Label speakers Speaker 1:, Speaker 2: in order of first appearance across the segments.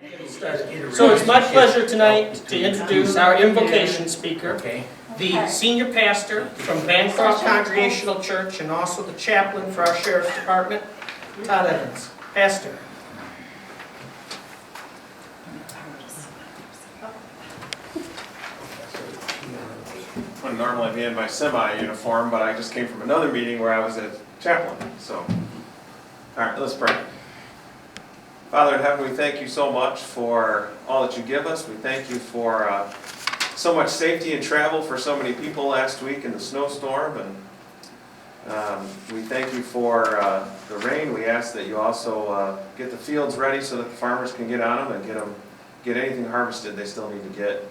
Speaker 1: So it's my pleasure tonight to introduce our invocation speaker,
Speaker 2: Okay.
Speaker 1: the senior pastor from Bancroft Congregational Church and also the chaplain for our sheriff's department, Todd Evans. Pastor.
Speaker 3: I would normally be in my semi-uniform, but I just came from another meeting where I was a chaplain, so. All right, let's pray. Father in heaven, we thank you so much for all that you give us. We thank you for so much safety and travel for so many people last week in the snowstorm. And we thank you for the rain. We ask that you also get the fields ready so that the farmers can get on them and get anything harvested they still need to get.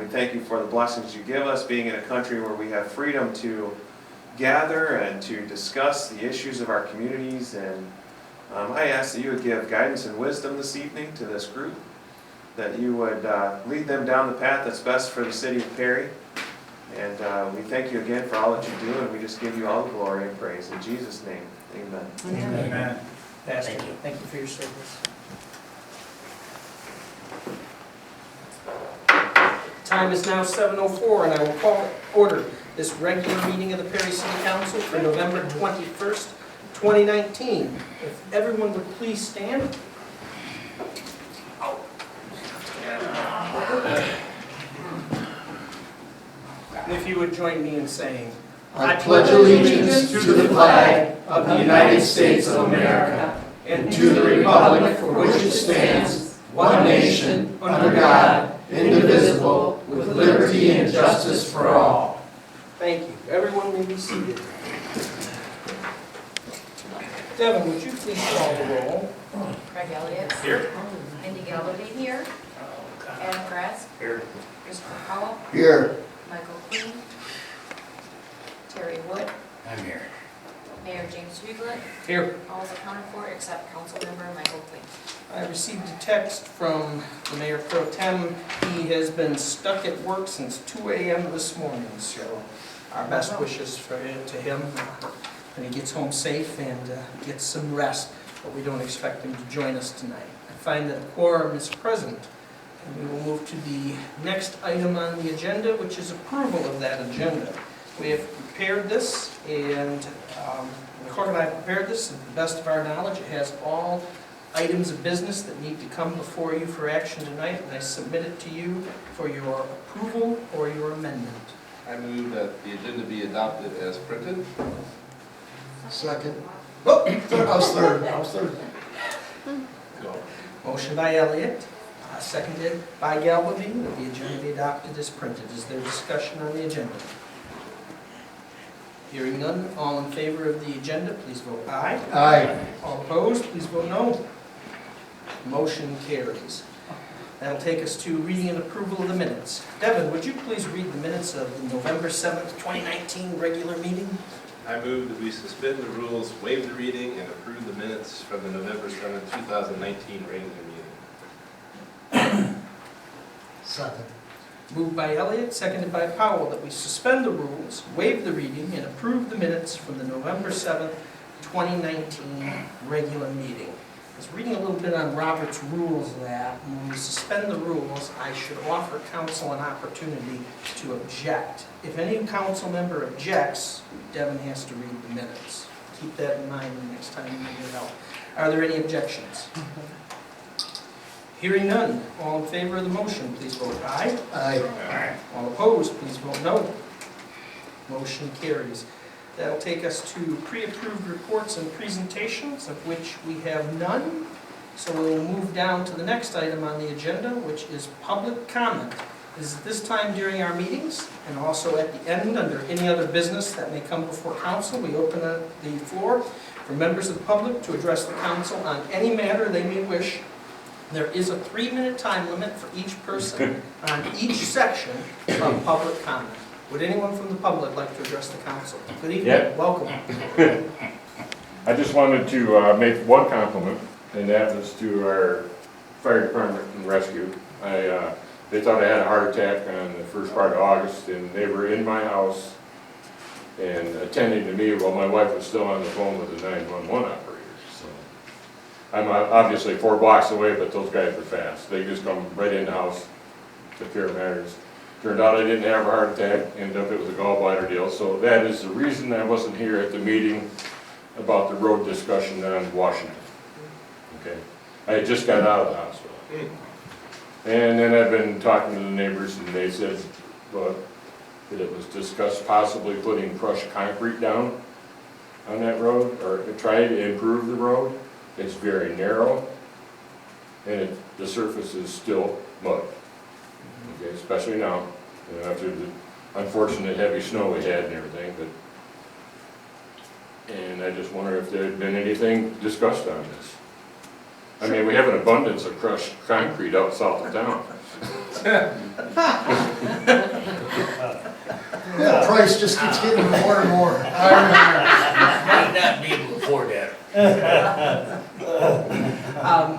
Speaker 3: We thank you for the blessings you give us, being in a country where we have freedom to gather and to discuss the issues of our communities. And I ask that you would give guidance and wisdom this evening to this group, that you would lead them down the path that's best for the city of Perry. And we thank you again for all that you do, and we just give you all the glory and praise. In Jesus' name, amen.
Speaker 1: Amen. Pastor, thank you for your service. Time is now 7:04, and I will call to order this regular meeting of the Perry City Council for November 21st, 2019. If everyone would please stand. And if you would join me in saying,
Speaker 2: I pledge allegiance to the flag of the United States of America and to the republic for which it stands, one nation, under God, indivisible, with liberty and justice for all.
Speaker 1: thank you. Everyone may be seated. Devin, would you please call the roll?
Speaker 4: Craig Elliott.
Speaker 3: Here.
Speaker 4: Mindy Galvin here. Adam Grass.
Speaker 3: Here.
Speaker 4: Christopher Powell.
Speaker 2: Here.
Speaker 4: Michael Queen. Terry Wood.
Speaker 2: I'm here.
Speaker 4: Mayor James Huglet.
Speaker 1: Here.
Speaker 4: All is accounted for except Councilmember Michael Queen.
Speaker 1: I received a text from the Mayor Pro Tem. He has been stuck at work since 2 a.m. this morning, so our best wishes to him when he gets home safe and gets some rest, but we don't expect him to join us tonight. I find that the quorum is present, and we will move to the next item on the agenda, which is approval of that agenda. We have prepared this, and the clerk and I prepared this to the best of our knowledge. It has all items of business that need to come before you for action tonight, and I submit it to you for your approval or your amendment.
Speaker 5: I move that the agenda be adopted as printed.
Speaker 2: Second. Oh, I was third.
Speaker 5: Go.
Speaker 1: Motion by Elliott, seconded by Galvin, that the agenda be adopted as printed. Is there discussion on the agenda? Hearing none, all in favor of the agenda, please vote aye.
Speaker 2: Aye.
Speaker 1: All opposed, please vote no. Motion carries. That'll take us to reading and approval of the minutes. Devin, would you please read the minutes of the November 7th, 2019 regular meeting?
Speaker 5: I move that we suspend the rules, waive the reading, and approve the minutes from the November 7th, 2019 regular meeting.
Speaker 2: Second.
Speaker 1: Moved by Elliott, seconded by Powell, that we suspend the rules, waive the reading, and approve the minutes from the November 7th, 2019 regular meeting. I was reading a little bit on Robert's rules that when we suspend the rules, I should offer council an opportunity to object. If any council member objects, Devin has to read the minutes. Keep that in mind the next time you get it out. Are there any objections? Hearing none, all in favor of the motion, please vote aye.
Speaker 2: Aye.
Speaker 1: All opposed, please vote no. Motion carries. That'll take us to pre-approved reports and presentations, of which we have none. So we'll move down to the next item on the agenda, which is public comment. This is this time during our meetings, and also at the end, under any other business that may come before council, we open up the floor for members of the public to address the council on any matter they may wish. There is a 3-minute time limit for each person on each section of public comment. Would anyone from the public like to address the council? Good evening,
Speaker 6: Yeah.
Speaker 1: welcome.
Speaker 6: I just wanted to make one compliment, and that was to our fire department and rescue. They thought I had a heart attack on the first part of August, and they were in my house and attending to me while my wife was still on the phone with the 911 operator. So I'm obviously 4 blocks away, but those guys are fast. They just come right in the house, took care of matters. Turned out I didn't have a heart attack, ended up it was a gallbladder deal. So that is the reason I wasn't here at the meeting about the road discussion on Washington. Okay, I had just got out of the hospital. And then I've been talking to the neighbors and they said, well, that it was discussed possibly putting crushed concrete down on that road, or try to improve the road. It's very narrow, and the surface is still mud. Okay, especially now, you know, after the unfortunate heavy snow we had and everything, and I just wonder if there had been anything discussed on this. I mean, we have an abundance of crushed concrete out south of town.
Speaker 2: The price just keeps getting more and more.
Speaker 7: Might not be able to afford that.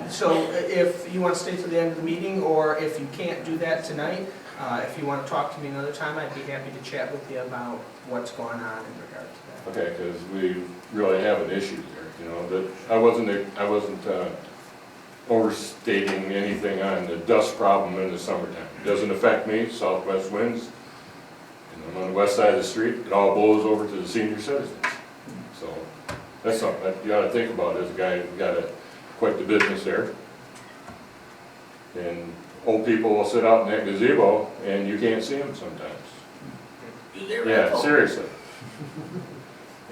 Speaker 1: So if you want to stay to the end of the meeting, or if you can't do that tonight, if you want to talk to me another time, I'd be happy to chat with you about what's going on in regard to that.
Speaker 6: Okay, because we really have an issue there, you know, that I wasn't overstating anything on the dust problem in the summertime. It doesn't affect me, southwest winds, and I'm on the west side of the street, it all blows over to the senior citizens. So that's something that you ought to think about as a guy who's got quite the business there. And old people will sit out in that gazebo and you can't see them sometimes. Yeah, seriously.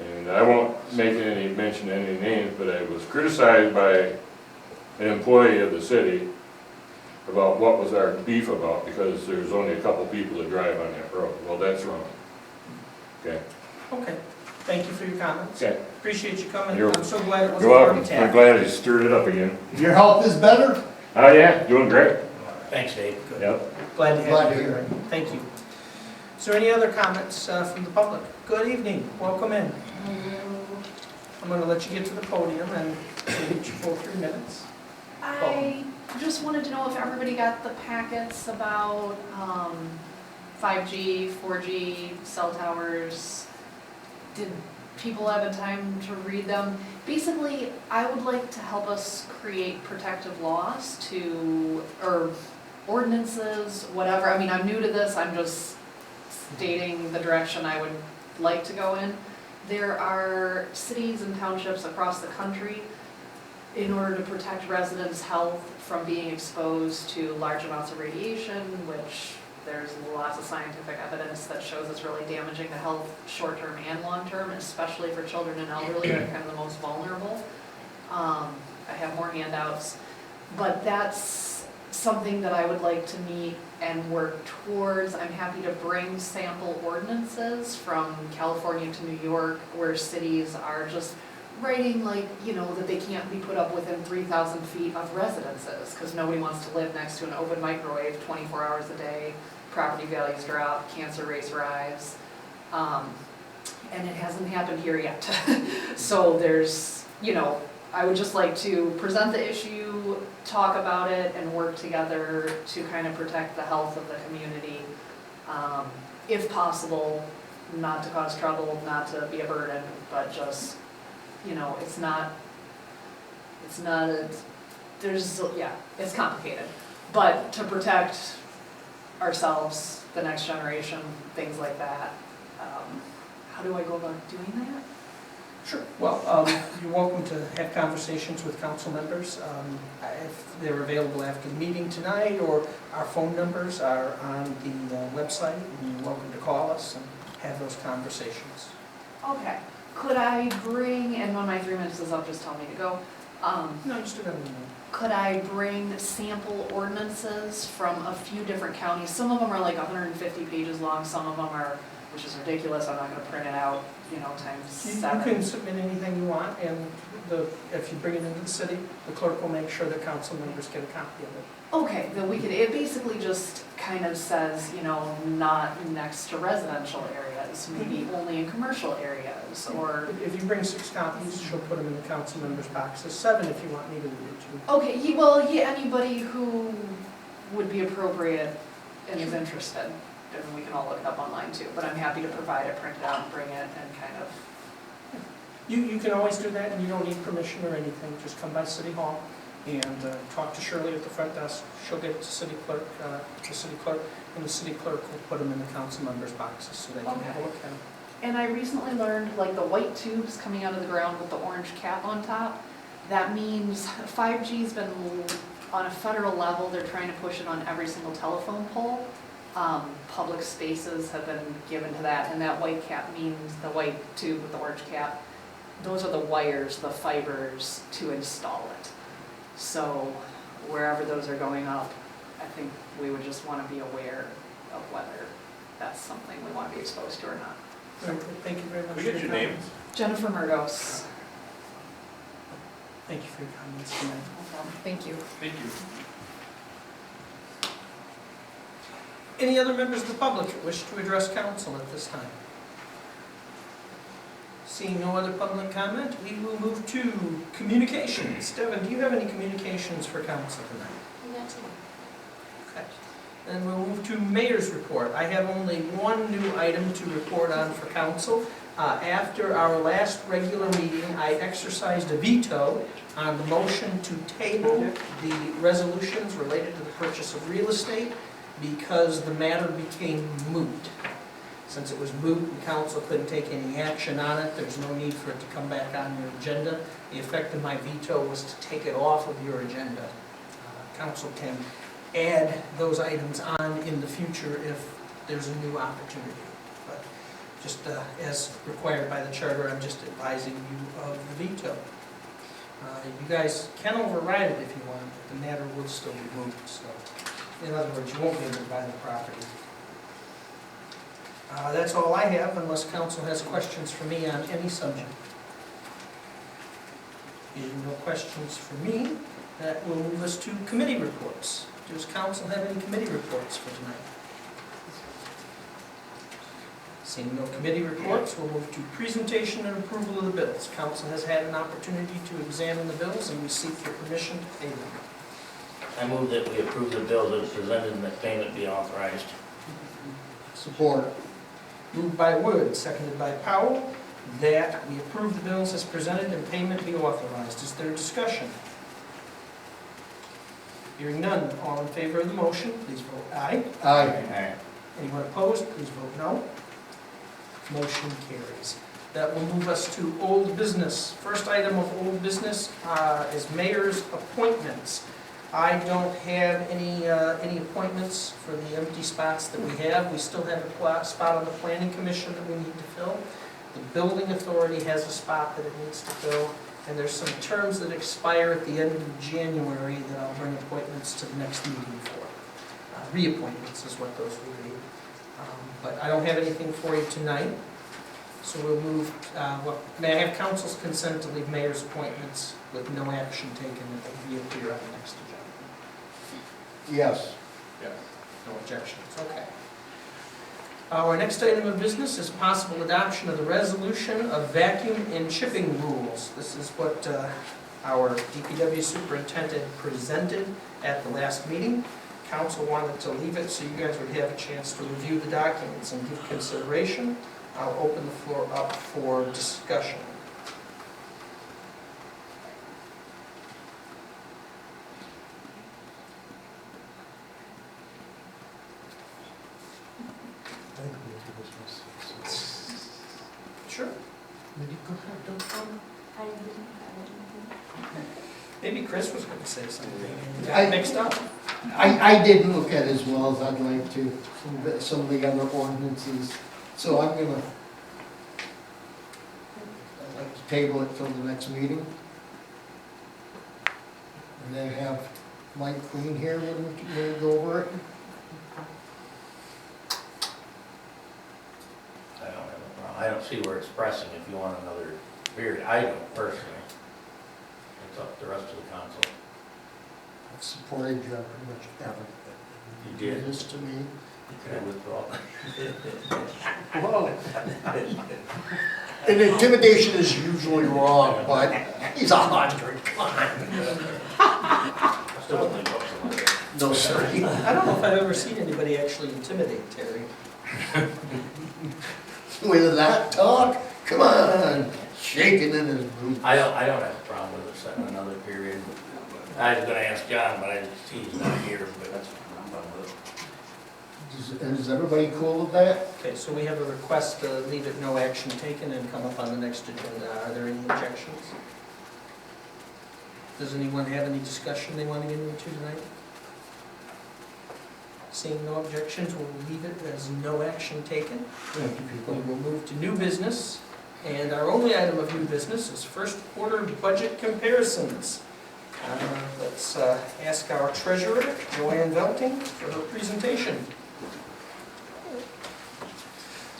Speaker 6: And I won't mention any names, but I was criticized by an employee of the city about what was our beef about, because there's only a couple people that drive on that road. Well, that's wrong. Okay?
Speaker 1: Okay, thank you for your comments.
Speaker 6: Okay.
Speaker 1: Appreciate you coming.
Speaker 6: You're-
Speaker 1: I'm so glad it was a
Speaker 6: You're
Speaker 1: heart
Speaker 6: welcome. I'm
Speaker 1: attack.
Speaker 6: glad you stirred it up again.
Speaker 2: Your health is better?
Speaker 6: Oh, yeah, doing great.
Speaker 7: Thanks, Dave.
Speaker 6: Yep.
Speaker 1: Glad to
Speaker 2: Glad
Speaker 1: have
Speaker 2: to
Speaker 1: you
Speaker 2: hear
Speaker 1: here. Thank you. Is there any other comments from the public? Good evening, welcome in. I'm going to let you get to the podium and get your full 3 minutes.
Speaker 4: I just wanted to know if everybody got the packets about 5G, 4G, cell towers. Did people have a time to read them? Basically, I would like to help us create protective laws or ordinances, whatever. I mean, I'm new to this, I'm just stating the direction I would like to go in. There are cities and townships across the country, in order to protect residents' health from being exposed to large amounts of radiation, which there's lots of scientific evidence that shows it's really damaging to health short-term and long-term, especially for children and elderly, they're kind of the most vulnerable. I have more handouts, but that's something that I would like to meet and work towards. I'm happy to bring sample ordinances from California to New York, where cities are just writing that they can't be put up within 3,000 feet of residences, because nobody wants to live next to an open microwave 24 hours a day, property values drop, cancer rates rise, and it hasn't happened here yet. So there's, I would just like to present the issue, talk about it, and work together to kind of protect the health of the community, if possible, not to cause trouble, not to be a burden, but just it's complicated. But to protect ourselves, the next generation, things like that. How do I go about doing that?
Speaker 1: Sure. Well, you're welcome to have conversations with council members. If they're available after the meeting tonight, or our phone numbers are on the website, and you're welcome to call us and have those conversations.
Speaker 4: Okay. Could I bring, and when my 3 minutes is up, just tell me to go.
Speaker 1: No, just do that in a minute.
Speaker 4: Could I bring sample ordinances from a few different counties? Some of them are like 150 pages long, some of them are, which is ridiculous, I'm not gonna print it out, times
Speaker 1: You
Speaker 4: 7.
Speaker 1: can submit anything you want, and if you bring it into the city, the clerk will make sure that council members get a copy of it.
Speaker 4: Okay, then it basically just kind of says, not next to residential areas, maybe only in commercial areas, or,
Speaker 1: If you bring 6 copies, she'll put them in the council members' boxes. 7 if you want me to read it to you.
Speaker 4: okay, anybody who would be appropriate and is interested, and we can all look it up online too, but I'm happy to provide it, print it out, and bring it, and kind of
Speaker 1: You can always do that, and you don't need permission or anything. Just come by City Hall and talk to Shirley at the front desk. She'll get it to the city clerk, and the city clerk will put them in the council members' boxes so they can have a look at them.
Speaker 4: And I recently learned, like, the white tubes coming out of the ground with the orange cap on top, that means 5G's been, on a federal level, they're trying to push it on every single telephone pole. Public spaces have been given to that, and that white cap means, the white tube with the orange cap, those are the wires, the fibers to install it. So wherever those are going up, I think we would just want to be aware of whether that's something we want to be exposed to or not.
Speaker 1: Thank you very much.
Speaker 3: We
Speaker 1: for
Speaker 3: get your
Speaker 1: your
Speaker 3: name?
Speaker 1: comments.
Speaker 4: Jennifer Murdos.
Speaker 1: Thank you for your comments tonight.
Speaker 4: Thank you.
Speaker 3: Thank you.
Speaker 1: Any other members of the public that wish to address council at this time? Seeing no other public comment, we will move to communications. Devin, do you have any communications for council tonight? Okay. Then we'll move to mayor's report. I have only one new item to report on for council. After our last regular meeting, I exercised a veto on the motion to table the resolutions related to the purchase of real estate because the matter became moot. Since it was moot and council couldn't take any action on it, there's no need for it to come back on your agenda. The effect of my veto was to take it off of your agenda. Council can add those items on in the future if there's a new opportunity. But just as required by the charter, I'm just advising you of the veto. You guys can override it if you want, but the matter will still be moot. So, in other words, you won't be able to buy the property. That's all I have, unless council has questions for me on any subject. Being no questions for me, that will move us to committee reports. Does council have any committee reports for tonight? Seeing no committee reports, we'll move to presentation and approval of the bills. Council has had an opportunity to examine the bills, and we seek your permission to pay them.
Speaker 7: I move that we approve the bills as presented and that payment be authorized.
Speaker 2: Support.
Speaker 1: Moved by Wood, seconded by Powell, that we approve the bills as presented and payment be authorized. Is there discussion? Hearing none, all in favor of the motion, please vote aye.
Speaker 2: Aye.
Speaker 1: Anyone opposed, please vote no. Motion carries. That will move us to old business. First item of old business is mayor's appointments. I don't have any appointments for the empty spots that we have. We still have a spot on the planning commission that we need to fill. The building authority has a spot that it needs to fill. And there's some terms that expire at the end of January that I'll bring appointments to the next meeting for. Reappointments is what those will be. But I don't have anything for you tonight. So we'll move, may I have council's consent to leave mayor's appointments with no action taken that will reappear on the next agenda?
Speaker 2: Yes.
Speaker 1: No objections, okay. Our next item of business is possible adoption of the resolution of vacuum and chipping rules. This is what our DPW superintendent presented at the last meeting. Council wanted to leave it so you guys would have a chance to review the documents and give consideration. I'll open the floor up for discussion. Sure. Maybe Chris was going to say something. You got mixed up.
Speaker 2: I didn't look at it as well as I'd like to, some of the other ordinances, so I'd like to table it till the next meeting. And then have Mike Queen here when we go over it.
Speaker 7: I don't have a problem. I don't see where it's pressing if you want another period. I don't personally. It's up to the rest of the council.
Speaker 2: I've supported you on pretty much everything.
Speaker 7: You did?
Speaker 2: This to me.
Speaker 7: Can I withdraw?
Speaker 2: Whoa. And intimidation is usually wrong, but he's 100, come on.
Speaker 7: Still don't think about something.
Speaker 2: No, sir.
Speaker 1: I don't know if I've ever seen anybody actually intimidate Terry.
Speaker 2: With that talk, come on. shaking in his boots.
Speaker 7: I don't have a problem with it setting another period. I was gonna ask John, but I see he's not here, but that's fine, I'm fine with it.
Speaker 2: Is everybody cool with that?
Speaker 1: Okay, so we have a request to leave it no action taken and come up on the next agenda. Are there any objections? Does anyone have any discussion they want to get into tonight? Seeing no objections, we'll leave it as no action taken. We will move to new business, and our only item of new business is first quarter budget comparisons. Let's ask our treasurer, Joanne Velting, for her presentation.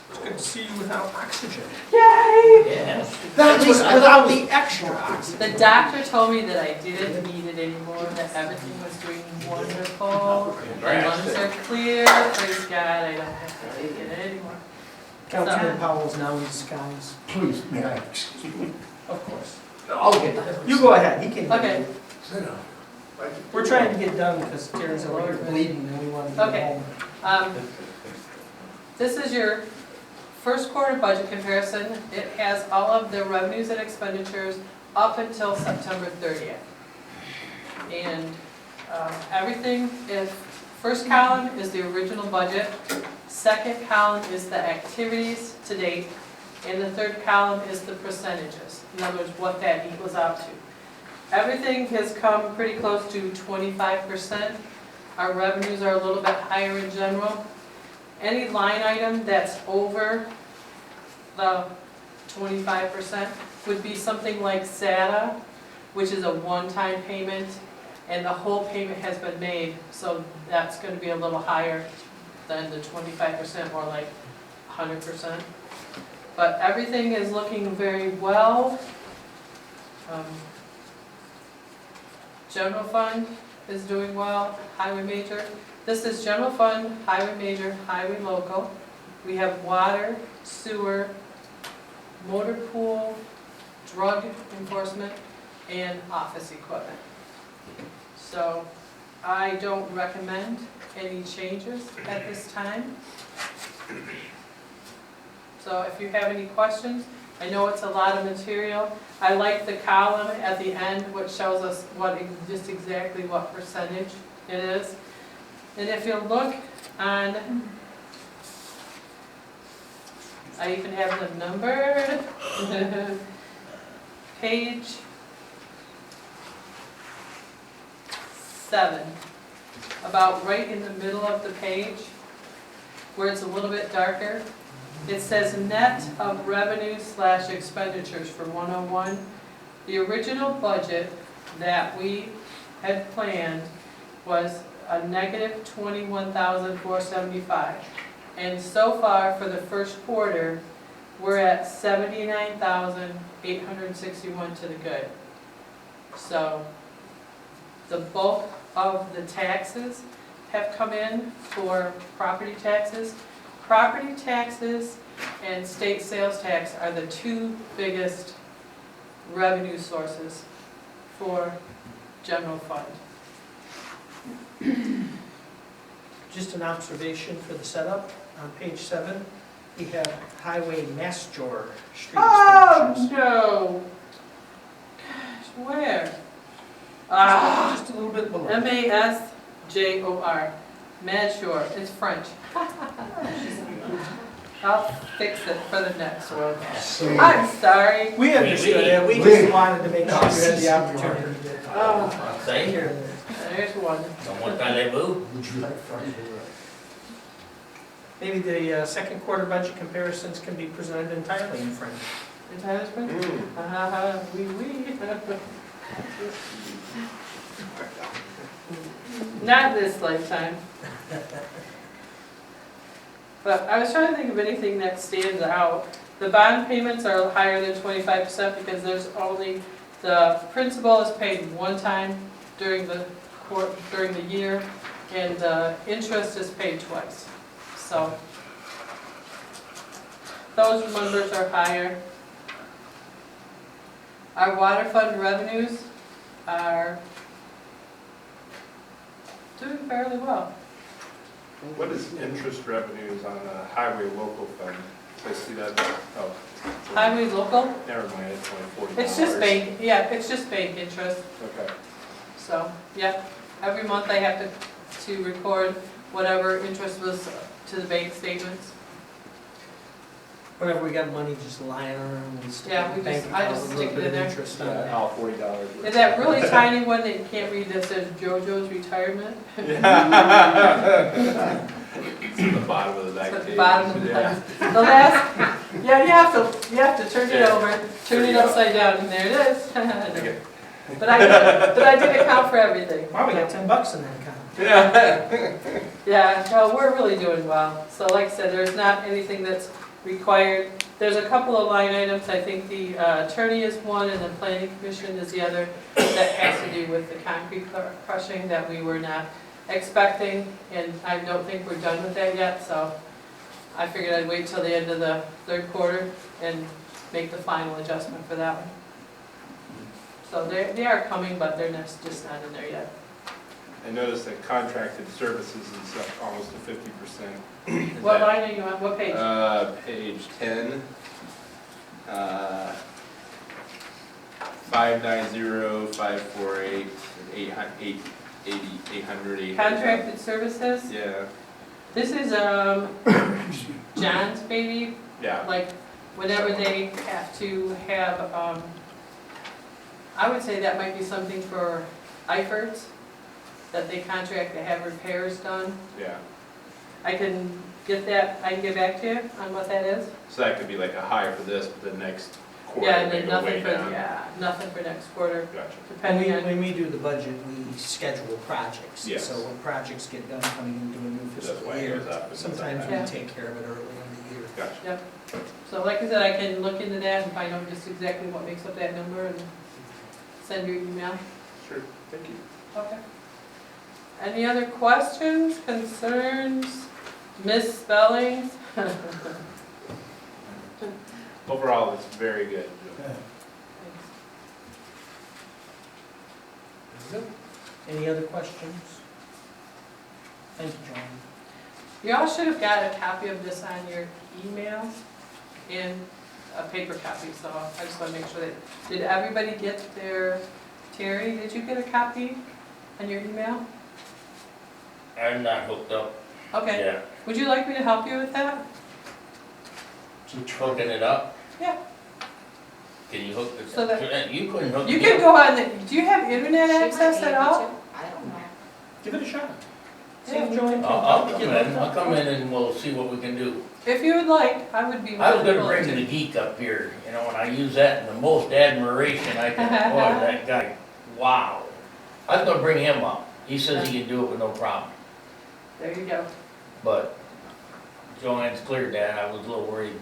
Speaker 1: It's good to see you without oxygen.
Speaker 7: Yes.
Speaker 1: That's without the extra oxygen.
Speaker 8: The doctor told me that I didn't need it anymore, that everything was doing wonderful. My lungs are clear, praise God, I don't have to take it anymore.
Speaker 1: Councilman Powell's now in disguise.
Speaker 2: Please, may I excuse me?
Speaker 1: Of course.
Speaker 2: I'll get that.
Speaker 1: You go ahead, he can.
Speaker 8: Okay.
Speaker 2: Sit down.
Speaker 1: We're trying to get done because Terry's over here bleeding and we want to get
Speaker 8: Okay.
Speaker 1: home.
Speaker 8: This is your first quarter budget comparison. It has all of the revenues and expenditures up until September 30th. And everything is, first column is the original budget, second column is the activities to date, and the third column is the percentages. In other words, what that equals out to. Everything has come pretty close to 25%. Our revenues are a little bit higher in general. Any line item that's over the 25% would be something like SATA, which is a one-time payment, and the whole payment has been made, so that's going to be a little higher than the 25%, more like 100%. But everything is looking very well. General fund is doing well, highway major. This is general fund, highway major, highway local. We have water, sewer, motor pool, drug enforcement, and office equipment. So I don't recommend any changes at this time. So if you have any questions, I know it's a lot of material. I like the column at the end, which shows us just exactly what percentage it is. And if you look on, I even have them numbered, page 7, about right in the middle of the page, where it's a little bit darker. It says net of revenue / expenditures for 101. The original budget that we had planned was a negative $21,475. And so far for the first quarter, we're at $79,861 to the good. So the bulk of the taxes have come in for property taxes. Property taxes and state sales tax are the two biggest revenue sources for general fund.
Speaker 1: Just an observation for the setup, on page 7, we have highway Masjor street
Speaker 8: Oh,
Speaker 1: expenditures.
Speaker 8: no. Gosh, where?
Speaker 1: Just a little bit below.
Speaker 8: Masjor, Masjor, it's French. I'll fix it for the next one. I'm sorry.
Speaker 1: We understood it, we just wanted to make sure you had the opportunity to.
Speaker 8: Oh,
Speaker 7: Say,
Speaker 1: Here.
Speaker 8: there's one.
Speaker 7: someone parlez-vous?
Speaker 2: Would you like Friday?
Speaker 1: Maybe the second quarter budget comparisons can be presented entirely in French.
Speaker 8: In Tyler's French? Oui, oui. Not this lifetime. But I was trying to think of anything that stands out. The bond payments are higher than 25% because there's only, the principal is paid one time during the year, and the interest is paid twice. So those numbers are higher. Our water fund revenues are doing fairly well.
Speaker 5: What is interest revenues on a highway local fund? I see that, oh.
Speaker 8: Highway local,
Speaker 5: Never mind, it's only $40.
Speaker 8: it's just bank, yeah, it's just bank interest.
Speaker 5: Okay.
Speaker 8: So, yeah, every month I have to record whatever interest was to the bank statements.
Speaker 1: Whenever we got money just lying around, we stick
Speaker 8: Yeah,
Speaker 1: it
Speaker 8: we
Speaker 1: in the bank
Speaker 8: just- I
Speaker 1: account
Speaker 8: just
Speaker 1: with a little
Speaker 8: stick it
Speaker 1: bit
Speaker 8: in
Speaker 1: of
Speaker 8: there.
Speaker 1: interest on
Speaker 5: Yeah,
Speaker 1: that.
Speaker 5: all $40.
Speaker 8: Is that really tiny one that you can't read that says JoJo's retirement?
Speaker 5: It's at the bottom of the back
Speaker 8: It's at
Speaker 5: page.
Speaker 8: the bottom of the,
Speaker 5: Yeah.
Speaker 8: the last, yeah, you have to turn it
Speaker 5: Yeah.
Speaker 8: over, turn
Speaker 5: There
Speaker 8: it
Speaker 5: you go.
Speaker 8: upside down, and there it is.
Speaker 5: Okay.
Speaker 8: But I did account for everything.
Speaker 1: Wow, we got $10 in that account.
Speaker 5: Yeah.
Speaker 8: Yeah, no, we're really doing well. So like I said, there's not anything that's required. There's a couple of line items, I think the attorney is one and the planning commission is the other, that has to do with the concrete crushing that we were not expecting, and I don't think we're done with that yet, so I figured I'd wait till the end of the third quarter and make the final adjustment for that one. So they are coming, but they're just not in there yet.
Speaker 5: I noticed that contracted services is up almost to 50%.
Speaker 8: What line are you on, what page?
Speaker 5: Page 10. 590, 548, 800.
Speaker 8: Contracted services?
Speaker 5: Yeah,
Speaker 8: This is, John's baby,
Speaker 5: yeah.
Speaker 8: like, whenever they have to have, I would say that might be something for Eifert's, that they contract to have repairs done.
Speaker 5: Yeah.
Speaker 8: I can get that, I can get back to you on what that is.
Speaker 5: So that could be like a high for this, but the next quarter
Speaker 8: Yeah, and
Speaker 5: may
Speaker 8: then
Speaker 5: go way
Speaker 8: nothing for,
Speaker 5: down.
Speaker 8: yeah, nothing for next quarter,
Speaker 5: Gotcha.
Speaker 8: depending on,
Speaker 1: When we do the budget, we schedule projects.
Speaker 5: Yes.
Speaker 1: So when projects get done coming into a new
Speaker 5: That's
Speaker 1: fiscal
Speaker 5: why it
Speaker 1: year,
Speaker 5: goes up. and
Speaker 1: sometimes
Speaker 5: stuff
Speaker 8: Yeah.
Speaker 1: we take care of it early in the year.
Speaker 5: like that. Gotcha.
Speaker 8: so like I said, I can look into that and find out just exactly what makes up that number and send your email.
Speaker 5: Sure, thank you.
Speaker 8: Okay. Any other questions, concerns, misspellings?
Speaker 5: Overall, it's very good.
Speaker 1: Any other questions? Thank you, John.
Speaker 8: You all should have got a copy of this on your email and a paper copy, so I just want to make sure that, did everybody get their, Terry, did you get a copy on your email?
Speaker 7: I'm not hooked up
Speaker 8: Okay,
Speaker 7: yet.
Speaker 8: would you like me to help you with that?
Speaker 7: Hooking it up?
Speaker 8: Yeah.
Speaker 7: Can you hook it?
Speaker 8: So that-
Speaker 7: You couldn't hook it up.
Speaker 8: You can go on, do you have internet
Speaker 4: She might
Speaker 8: access
Speaker 4: be
Speaker 8: at
Speaker 4: able
Speaker 8: all?
Speaker 4: to. I don't know.
Speaker 1: Give it a shot. See
Speaker 8: Yeah.
Speaker 1: if Joanne can
Speaker 7: I'll
Speaker 1: help you
Speaker 7: come
Speaker 1: get
Speaker 7: in,
Speaker 1: hooked
Speaker 7: I'll
Speaker 1: up.
Speaker 7: come in and we'll see what we can do.
Speaker 8: If you would like, I would be.
Speaker 7: I was gonna
Speaker 8: willing
Speaker 7: bring
Speaker 8: to.
Speaker 7: the geek up here, you know, and I use that in the most admiration I can, boy, that guy, wow. I was gonna bring him up. He says he can do it with no problem.
Speaker 8: There you go.
Speaker 7: But Joanne's cleared that. I was a little worried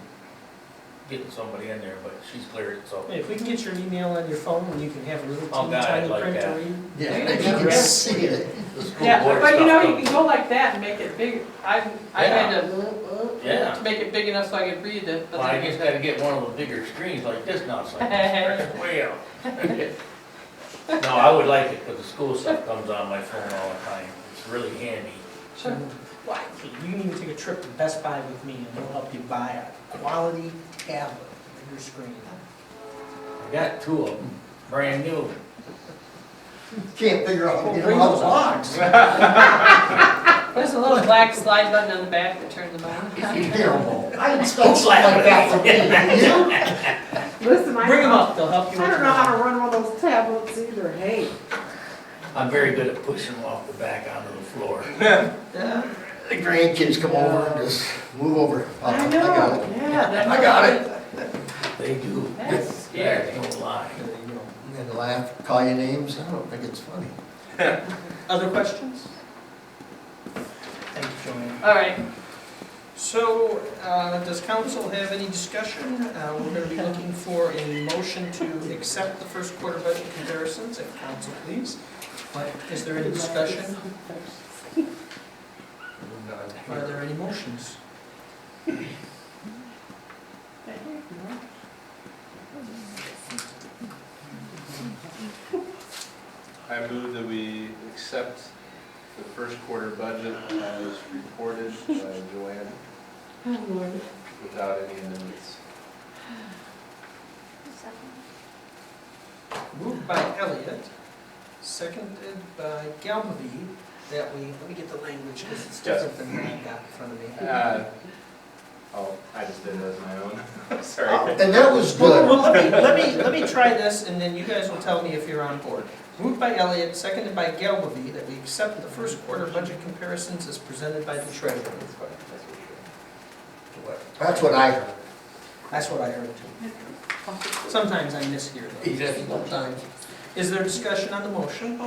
Speaker 7: getting somebody in there, but she's cleared it, so.
Speaker 1: Hey, if we can get your email on your phone and you can have a little
Speaker 7: Oh,
Speaker 1: teeny
Speaker 7: God,
Speaker 1: tiny
Speaker 7: like
Speaker 1: print to
Speaker 7: that.
Speaker 1: read.
Speaker 2: Yeah,
Speaker 8: There
Speaker 2: you
Speaker 8: you go.
Speaker 2: can see it.
Speaker 7: the school
Speaker 8: Yeah,
Speaker 7: board
Speaker 8: but you
Speaker 7: stuff
Speaker 8: know, you
Speaker 7: comes-
Speaker 8: can go like that and make it big. I had to
Speaker 7: Yeah.
Speaker 8: make it big enough so I could read it. but
Speaker 7: Well, I
Speaker 8: then-
Speaker 7: just gotta get one of the bigger screens like this now, so I can stretch it way out. No, I would like it, because the school stuff comes on my phone all the time. It's really handy.
Speaker 8: Sure.
Speaker 1: Why? You can even take a trip to Best Buy with me and we'll help you buy a quality tablet, bigger screen.
Speaker 7: I got two of them, brand new.
Speaker 2: Can't figure out how to get them out of the box.
Speaker 8: There's a little black slide button on the back that turns them on.
Speaker 2: Terrible. I expect something like that from you.
Speaker 9: Listen,
Speaker 1: Bring them up, they'll help you
Speaker 9: I
Speaker 1: with
Speaker 9: don't
Speaker 1: your
Speaker 9: know how to run one of those tablets either, hey.
Speaker 7: I'm very good at pushing them off the back onto the floor.
Speaker 2: The grandkids come over and just move over. Oh,
Speaker 9: I
Speaker 2: I
Speaker 9: know,
Speaker 2: got it.
Speaker 8: Yeah.
Speaker 2: I got it.
Speaker 7: They do.
Speaker 8: That's scary.
Speaker 7: There's no lie.
Speaker 2: There you go. You had to laugh, call you names. I don't think it's funny.
Speaker 1: Other questions? Thank you, Joanne.
Speaker 8: All right.
Speaker 1: So, does council have any discussion? We're going to be looking for a motion to accept the first quarter budget comparisons, if council please. But is there any discussion? Are there any motions?
Speaker 5: I move that we accept the first quarter budget as reported by Joanne.
Speaker 9: Oh, Lord.
Speaker 5: without any amendments.
Speaker 1: Moved by Elliott, seconded by Galbavy, that we, let me get the language, because it's different than what I got in front of me.
Speaker 5: I just did it as my own. Sorry.
Speaker 2: And that was
Speaker 1: Well,
Speaker 2: good.
Speaker 1: let me try this, and then you guys will tell me if you're on board. Moved by Elliott, seconded by Galbavy, that we accept the first quarter budget comparisons as presented by the treasurer.
Speaker 2: That's what I heard.
Speaker 1: That's what I heard too. Sometimes I mishear those. Sometimes. Is there discussion on the motion?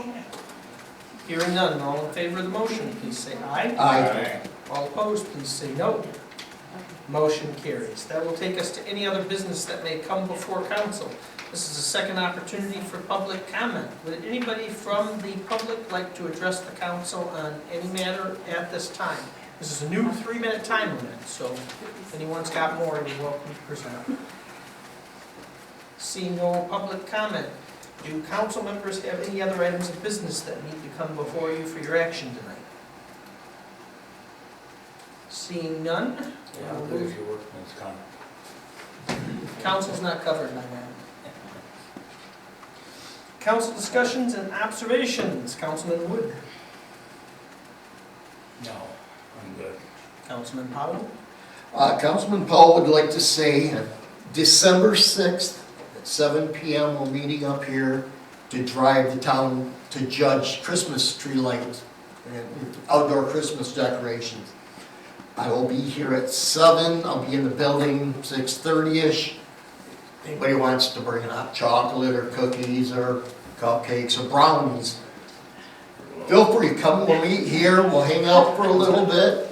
Speaker 1: Hearing none, all in favor of the motion, please say aye.
Speaker 2: Aye.
Speaker 1: All opposed, please say no. Motion carries. That will take us to any other business that may come before council. This is a second opportunity for public comment. Would anybody from the public like to address the council on any matter at this time? This is a new 3-minute time limit, so if anyone's got more, you're welcome to present. Seeing no public comment, do council members have any other items of business that need to come before you for your action tonight? Seeing none,
Speaker 7: Yeah, I'll do your workman's comp.
Speaker 1: council's not covered by that. Council discussions and observations, Councilman Wood,
Speaker 7: No, I'm good.
Speaker 1: Councilman Powell,
Speaker 2: Councilman Paul would like to say December 6th at 7 PM, we're meeting up here to drive the town to judge Christmas tree lights and outdoor Christmas decorations. I will be here at 7, I'll be in the building 6:30-ish. Anybody wants to bring hot chocolate or cookies or cupcakes or brownies, feel free, come, we'll meet here, we'll hang out for a little bit.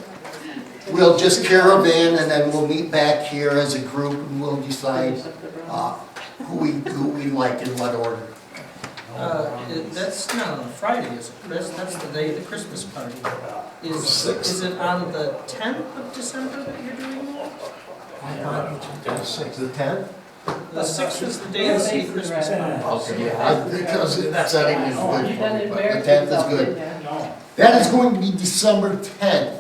Speaker 2: We'll just caravan and then we'll meet back here as a group and we'll decide who we like in what order.
Speaker 1: that's not on a Friday, is it, Chris? That's the day of the Christmas party. Is it on the 10th of December that you're doing that?
Speaker 2: The 10th?
Speaker 1: The 6th is the day of the Christmas party.
Speaker 2: Okay, yeah, because that setting is good
Speaker 9: You
Speaker 2: for
Speaker 9: done
Speaker 2: me, but the
Speaker 9: embarrassed
Speaker 2: 10th is
Speaker 9: yourself,
Speaker 2: good.
Speaker 9: didn't ya?
Speaker 2: That is going to be December 10th.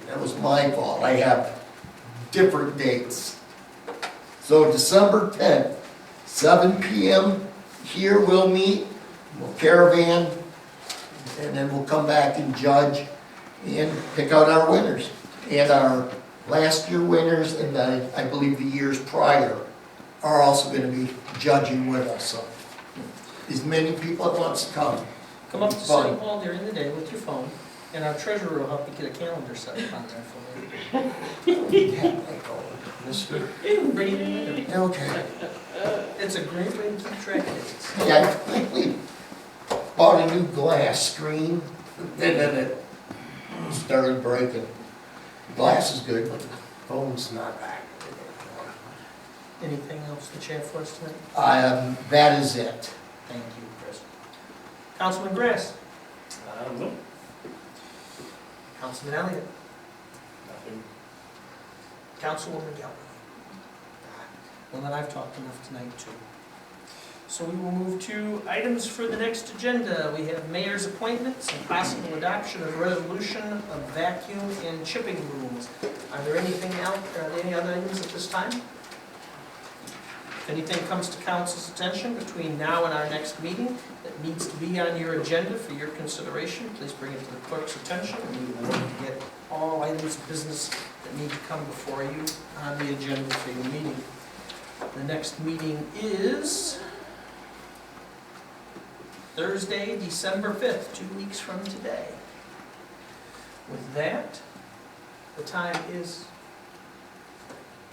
Speaker 2: That was my fault, I have different dates. So December 10th, 7 PM, here we'll meet, we'll caravan, and then we'll come back and judge and pick out our winners. And our last year winners, and I believe the years prior, are also gonna be judging with us, so. As many people that wants to come.
Speaker 1: Come up to
Speaker 2: Fun.
Speaker 1: City Hall during the day with your phone, and our treasurer will help you get a calendar set up on there for you.
Speaker 2: Mister.
Speaker 1: You can bring it in.
Speaker 2: Okay.
Speaker 1: It's a great way to keep track of it.
Speaker 2: Yeah, I think we bought a new glass screen, and then it started breaking. Glass is good, but the phone's not back.
Speaker 1: Anything else to chat for us tonight?
Speaker 2: That is it.
Speaker 1: Thank you, Chris. Councilman Grass,
Speaker 7: No.
Speaker 1: Councilman Elliott,
Speaker 7: Nothing.
Speaker 1: Councilwoman Galvin. Well, then I've talked enough tonight too. So we will move to items for the next agenda. We have mayor's appointments and possible adoption of resolution of vacuum and chipping rules. Are there anything else, any other items at this time? If anything comes to council's attention between now and our next meeting that needs to be on your agenda for your consideration, please bring it to the clerk's attention, and we will work to get all items of business that need to come before you on the agenda for your meeting. The next meeting is Thursday, December 5th, 2 weeks from today. With that, the time is,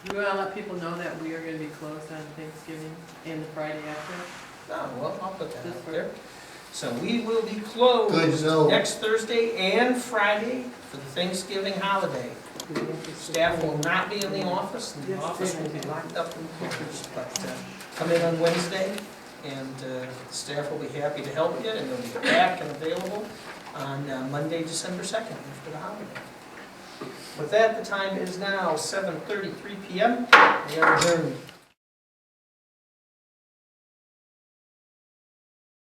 Speaker 8: Do you want to let people know that we are going to be closed on Thanksgiving and the Friday after?
Speaker 1: well, I'll put that
Speaker 8: Just
Speaker 1: out
Speaker 8: for-
Speaker 1: there. So we will be
Speaker 2: Good
Speaker 1: closed
Speaker 2: to know.
Speaker 1: next Thursday and Friday for the Thanksgiving holiday. Staff will not be in the office, and the office will be locked up in quarters, but come in on Wednesday, and the staff will be happy to help you, and they'll be back and available on Monday, December 2nd, after the holiday. With that, the time is now 7:33 PM. We are adjourned.